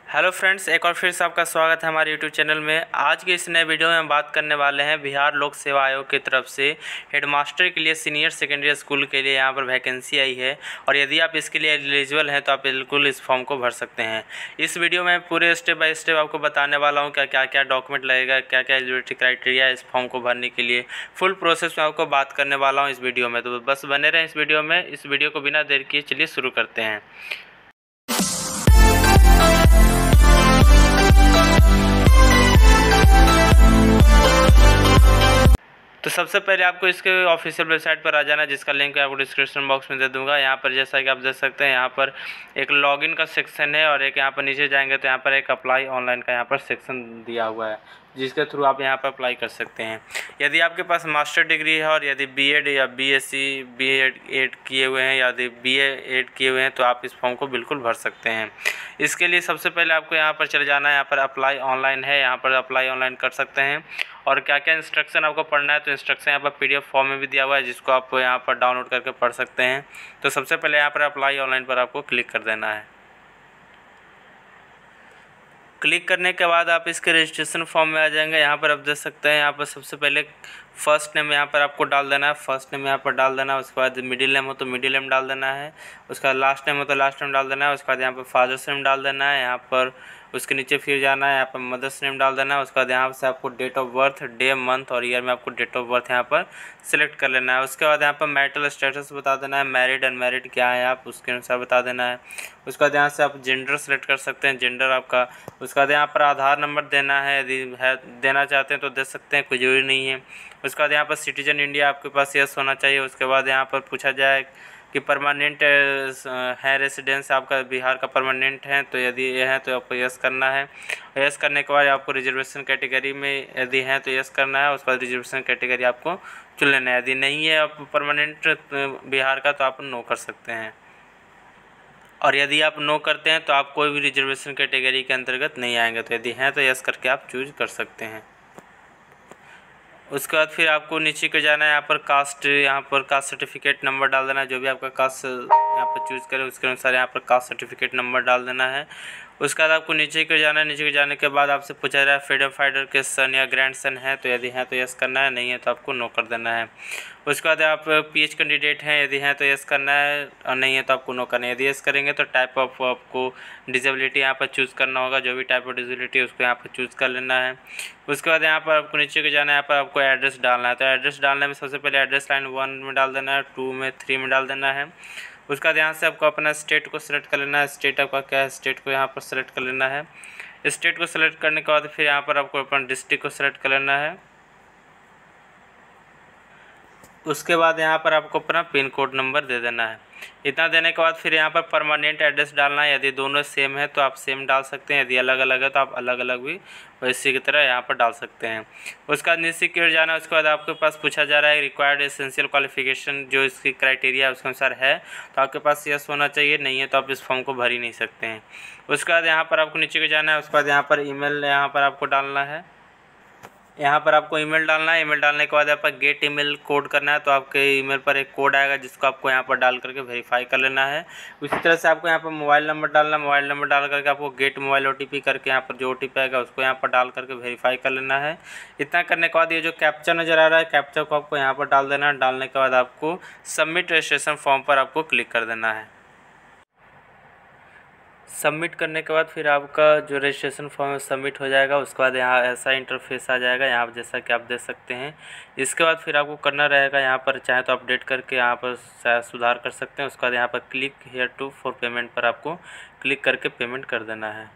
Hello friends, एक और फिर से आपका स्वागत है हमारे यूट्यूब चैनल में। आज के इस नए वीडियो में हम बात करने वाले हैं बिहार लोक सेवा आयोग की तरफ से हेडमास्टर के लिए सीनियर सेकेंडरी स्कूल के लिए यहाँ पर वैकेंसी आई है और यदि आप इसके लिए एलिजिबल हैं तो आप बिल्कुल इस फॉर्म को भर सकते हैं। इस वीडियो में पूरे स्टेप बाय स्टेप आपको बताने वाला हूँ क्या क्या डॉक्यूमेंट लगेगा, क्या क्या एलिजिबिलिटी क्राइटेरिया है इस फॉर्म को भरने के लिए। फुल प्रोसेस में आपको बात करने वाला हूँ इस वीडियो में, तो बस बने रहें इस वीडियो में। इस वीडियो को बिना देर किए चलिए शुरू करते हैं। तो सबसे पहले आपको इसके ऑफिशियल वेबसाइट पर आ जाना है, जिसका लिंक आपको डिस्क्रिप्शन बॉक्स में दे दूंगा। यहाँ पर जैसा कि आप देख सकते हैं, यहाँ पर एक लॉगिन का सेक्शन है और एक यहाँ पर नीचे जाएंगे तो यहाँ पर एक अप्लाई ऑनलाइन का यहाँ पर सेक्शन दिया हुआ है, जिसके थ्रू आप यहाँ पर अप्लाई कर सकते हैं। यदि आपके पास मास्टर डिग्री है और यदि बीएड या बीएससी बीएड किए हुए हैं, यदि बीएड किए हुए हैं तो आप इस फॉर्म को बिल्कुल भर सकते हैं। इसके लिए सबसे पहले आपको यहाँ पर चले जाना है, यहाँ पर अप्लाई ऑनलाइन है, यहाँ पर अप्लाई ऑनलाइन कर सकते हैं। और क्या क्या इंस्ट्रक्शन आपको पढ़ना है, तो इंस्ट्रक्शन यहाँ पर पीडीएफ फॉर्म में भी दिया हुआ है, जिसको आप यहाँ पर डाउनलोड करके पढ़ सकते हैं। तो सबसे पहले यहाँ पर अप्लाई ऑनलाइन पर आपको क्लिक कर देना है। क्लिक करने के बाद आप इसके रजिस्ट्रेशन फॉर्म में आ जाएंगे। यहाँ पर आप देख सकते हैं, यहाँ पर सबसे पहले फर्स्ट नेम यहाँ पर आपको डाल देना है, फर्स्ट नेम यहाँ पर डाल देना है। उसके बाद मिडिल नेम हो तो मिडिल नेम डाल देना है, उसका लास्ट नेम हो तो लास्ट नेम डाल देना है। उसके बाद यहाँ पर फादर्स नेम डाल देना है, यहाँ पर उसके नीचे फिर जाना है, यहाँ पर मदर्स नेम डाल देना है। उसके बाद यहाँ से आपको date of birth, day, month और ईयर में आपको डेट ऑफ बर्थ यहाँ पर सिलेक्ट कर लेना है। उसके बाद यहाँ पर मैरिटल स्टेटस बता देना है, मैरिड अनमैरिड क्या है आप उसके अनुसार बता देना है। उसके बाद यहाँ से आप जेंडर सेलेक्ट कर सकते हैं, जेंडर आपका। उसके बाद यहाँ पर आधार नंबर देना है, यदि है देना चाहते हैं तो दे सकते हैं, कोई जरूरी नहीं है। उसके बाद यहाँ पर सिटीजन इंडिया आपके पास यस होना चाहिए। उसके बाद यहाँ पर पूछा जाए कि परमानेंट है रेसिडेंस आपका बिहार का परमानेंट है, तो यदि ये है तो आपको यस करना है। यस करने के बाद आपको रिजर्वेशन कैटेगरी में यदि है तो यस करना है। उसके बाद रिजर्वेशन कैटेगरी आपको चुन लेना है। यदि नहीं है आप परमानेंट बिहार का तो आप नो कर सकते हैं। और यदि आप नो करते हैं तो आप कोई भी रिजर्वेशन कैटेगरी के अंतर्गत नहीं आएंगे। तो यदि हैं तो यस करके आप चूज कर सकते हैं। उसके बाद फिर आपको नीचे को जाना है, यहाँ पर कास्ट, यहाँ पर कास्ट सर्टिफिकेट नंबर डाल देना है। जो भी आपका कास्ट यहाँ पर चूज़ करें उसके अनुसार यहाँ पर कास्ट सर्टिफिकेट नंबर डाल देना है। उसके बाद आपको नीचे को जाना है। नीचे को जाने के बाद आपसे पूछा जा रहा है फ्रीडम फाइटर के सन या ग्रैंड सन है, तो यदि हैं तो यस करना है, नहीं है तो आपको नो कर देना है। उसके बाद आप पीएच कैंडिडेट हैं, यदि हैं तो यस करना है और नहीं है तो आपको नो करना है। यदि यस करेंगे तो टाइप ऑफ आपको डिसेबिलिटी यहाँ पर चूज़ करना होगा, जो भी टाइप ऑफ डिसेबिलिटी उसको यहाँ पर चूज़ कर लेना है। उसके बाद यहाँ पर आपको नीचे को जाना है, यहाँ पर आपको एड्रेस डालना है। तो एड्रेस डालने में सबसे पहले एड्रेस लाइन 1 में डाल देना है, 2 में, 3 में डाल देना है। उसके बाद यहाँ से आपको अपना स्टेट को सिलेक्ट कर लेना है। स्टेट आपका क्या है, स्टेट को यहाँ पर सेलेक्ट कर लेना है। स्टेट को सेलेक्ट करने के बाद फिर यहाँ पर आपको अपना डिस्ट्रिक्ट को सेलेक्ट कर लेना है। उसके बाद यहाँ पर आपको अपना पिन कोड नंबर दे देना है। इतना देने के बाद फिर यहाँ पर परमानेंट एड्रेस डालना है। यदि दोनों सेम है तो आप सेम डाल सकते हैं, यदि अलग अलग है तो आप अलग अलग भी वैसे की तरह यहाँ पर डाल सकते हैं। उसके बाद नीचे की ओर जाना है। उसके बाद आपके पास पूछा जा रहा है रिक्वायर्ड एसेंशियल क्वालिफिकेशन, जो इसकी क्राइटेरिया है उसके अनुसार है तो आपके पास यस होना चाहिए, नहीं है तो आप इस फॉर्म को भर ही नहीं सकते हैं। उसके बाद यहाँ पर आपको नीचे को जाना है। उसके बाद यहाँ पर ईमेल यहाँ पर आपको डालना है। यहाँ पर आपको ईमेल डालना है। ईमेल डालने के बाद यहाँ पर गेट ईमेल कोड करना है, तो आपके ईमेल पर एक कोड आएगा जिसको आपको यहाँ पर डाल करके वेरीफाई कर लेना है। उसी तरह से आपको यहाँ पर मोबाइल नंबर डालना है। मोबाइल नंबर डाल करके आपको गेट मोबाइल ओटीपी करके यहाँ पर जो ओटीपी आएगा उसको यहाँ पर डाल करके वेरीफाई कर लेना है। इतना करने के बाद ये जो कैप्चा नज़र आ रहा है, कैप्चा को आपको यहाँ पर डाल देना है। डालने के बाद आपको सबमिट रजिस्ट्रेशन फॉर्म पर आपको क्लिक कर देना है। सबमिट करने के बाद फिर आपका जो रजिस्ट्रेशन फॉर्म सबमिट हो जाएगा। उसके बाद यहाँ ऐसा इंटरफेस आ जाएगा, यहाँ जैसा कि आप देख सकते हैं। इसके बाद फिर आपको करना रहेगा, यहाँ पर चाहे तो अपडेट करके यहाँ पर सुधार कर सकते हैं। उसके बाद यहाँ पर click here to for payment पर आपको क्लिक करके पेमेंट कर देना है।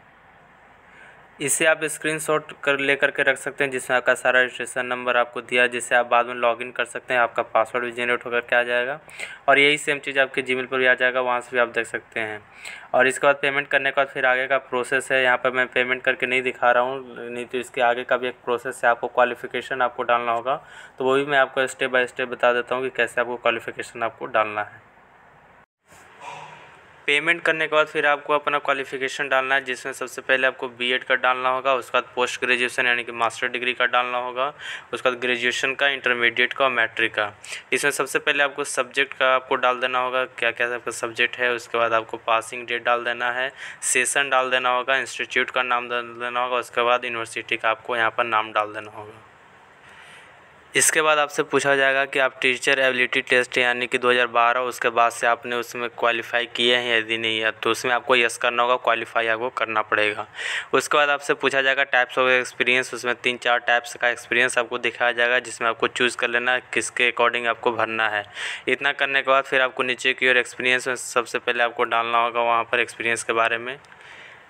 इसे आप स्क्रीनशॉट कर ले करके रख सकते हैं, जिसमें आपका सारा रजिस्ट्रेशन नंबर आपको दिया, जिससे आप बाद में लॉगिन कर सकते हैं। आपका पासवर्ड भी जनरेट होकर के आ जाएगा और यही सेम चीज़ आपके जीमेल पर भी आ जाएगा, वहाँ से भी आप देख सकते हैं। और इसके बाद पेमेंट करने के बाद फिर आगे का प्रोसेस है। यहाँ पर मैं पेमेंट करके नहीं दिखा रहा हूँ, नहीं तो इसके आगे का भी एक प्रोसेस है। आपको क्वालिफ़िकेशन आपको डालना होगा, तो वो भी मैं आपको स्टेप बाय स्टेप बता देता हूँ कि कैसे आपको क्वालिफ़िकेशन आपको डालना है। पेमेंट करने के बाद फिर आपको अपना क्वालिफ़िकेशन डालना है, जिसमें सबसे पहले आपको बीएड का डालना होगा, उसके बाद पोस्ट ग्रेजुएशन यानी कि मास्टर डिग्री का डालना होगा, उसके बाद ग्रेजुएशन का, इंटरमीडिएट का और मैट्रिक का। इसमें सबसे पहले आपको सब्जेक्ट का आपको डाल देना होगा, क्या क्या आपका सब्जेक्ट है। उसके बाद आपको पासिंग डेट डाल देना है, सेशन डाल देना होगा, इंस्टीट्यूट का नाम डाल देना होगा, उसके बाद यूनिवर्सिटी का आपको यहाँ पर नाम डाल देना होगा। इसके बाद आपसे पूछा जाएगा कि आप टीचर एबिलिटी टेस्ट यानी कि 2012 उसके बाद से आपने उसमें क्वालिफाई किए हैं, यदि नहीं है तो उसमें आपको यस करना होगा, क्वालिफाई आपको करना पड़ेगा। उसके बाद आपसे पूछा जाएगा टाइप्स ऑफ एक्सपीरियंस, उसमें 3-4 टाइप्स का एक्सपीरियंस आपको दिखाया जाएगा, जिसमें आपको चूज़ कर लेना है किसके अकॉर्डिंग आपको भरना है। इतना करने के बाद फिर आपको नीचे की ओर एक्सपीरियंस में सबसे पहले आपको डालना होगा वहाँ पर एक्सपीरियंस के बारे में,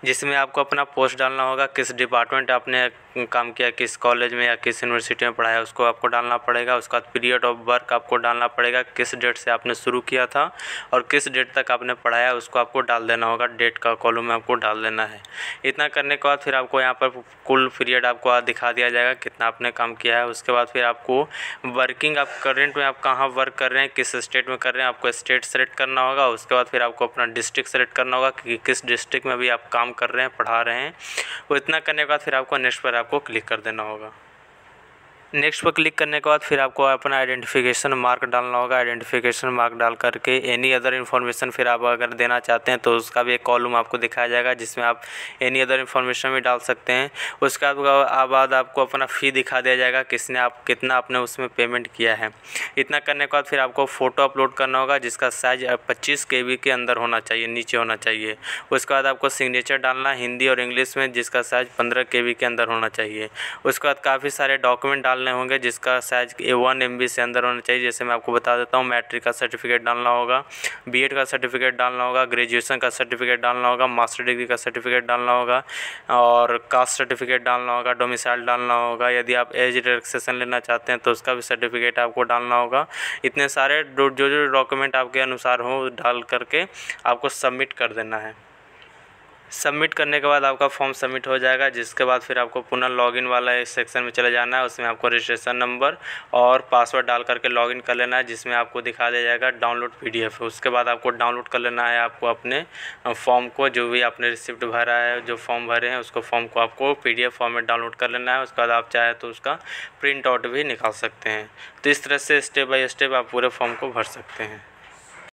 जिसमें आपको अपना पोस्ट डालना होगा, किस डिपार्टमेंट आपने काम किया, किस कॉलेज में या किस यूनिवर्सिटी में पढ़ाया उसको आपको डालना पड़ेगा। उसके बाद पीरियड ऑफ वर्क आपको डालना पड़ेगा, किस डेट से आपने शुरू किया था और किस डेट तक आपने पढ़ाया उसको आपको डाल देना होगा, डेट का कॉलम में आपको डाल देना है। इतना करने के बाद फिर आपको यहाँ पर कुल पीरियड आपको दिखा दिया जाएगा कितना आपने काम किया है। उसके बाद फिर आपको वर्किंग आप करेंट में आप कहाँ वर्क कर रहे हैं, किस स्टेट में कर रहे हैं, आपको स्टेट सेलेक्ट करना होगा। उसके बाद फिर आपको अपना डिस्ट्रिक्ट सेलेक्ट करना होगा कि किस डिस्ट्रिक्ट में भी आप काम कर रहे हैं, पढ़ा रहे हैं। वो इतना करने के बाद फिर आपको नेक्स्ट पर आपको क्लिक कर देना होगा। नेक्स्ट पर क्लिक करने के बाद फिर आपको अपना आइडेंटिफिकेशन मार्क डालना होगा। आइडेंटिफिकेशन मार्क डाल करके एनी अदर इन्फॉर्मेशन फिर आप अगर देना चाहते हैं तो उसका भी एक कॉलम आपको दिखाया जाएगा, जिसमें आप एनी अदर इन्फॉर्मेशन भी डाल सकते हैं। उसके बाद आपको अपना फ़ी दिखा दिया जाएगा, कितना आपने उसमें पेमेंट किया है। इतना करने के बाद फिर आपको फ़ोटो अपलोड करना होगा, जिसका साइज 25 KB के अंदर होना चाहिए, नीचे होना चाहिए। उसके बाद आपको सिग्नेचर डालना हिंदी और इंग्लिश में, जिसका साइज 15 KB के अंदर होना चाहिए। उसके बाद काफ़ी सारे डॉक्यूमेंट डालने होंगे, जिसका साइज 1 MB से अंदर होना चाहिए। जैसे मैं आपको बता देता हूँ, मैट्रिक का सर्टिफिकेट डालना होगा, बीएड का सर्टिफिकेट डालना होगा, ग्रेजुएशन का सर्टिफिकेट डालना होगा, मास्टर डिग्री का सर्टिफिकेट डालना होगा और कास्ट सर्टिफिकेट डालना होगा, डोमिसाइल डालना होगा। यदि आप एज रिलैक्सेशन लेना चाहते हैं तो उसका भी सर्टिफिकेट आपको डालना होगा। इतने सारे जो डॉक्यूमेंट आपके अनुसार हो डाल करके आपको सबमिट कर देना है। सबमिट करने के बाद आपका फॉर्म सबमिट हो जाएगा, जिसके बाद फिर आपको पुनः लॉगिन वाला इस सेक्शन में चले जाना है। उसमें आपको रजिस्ट्रेशन नंबर और पासवर्ड डाल करके लॉगिन कर लेना है, जिसमें आपको दिखा दिया जाएगा डाउनलोड PDF। उसके बाद आपको डाउनलोड कर लेना है आपको अपने फॉर्म को, जो भी आपने रिसिप्ट भरा है, जो फॉर्म भरे हैं उसको फॉर्म को आपको PDF फॉर्म में डाउनलोड कर लेना है। उसके बाद आप चाहे तो उसका प्रिंट आउट भी निकाल सकते हैं। तो इस तरह से स्टेप बाय स्टेप आप पूरे फॉर्म को भर सकते हैं।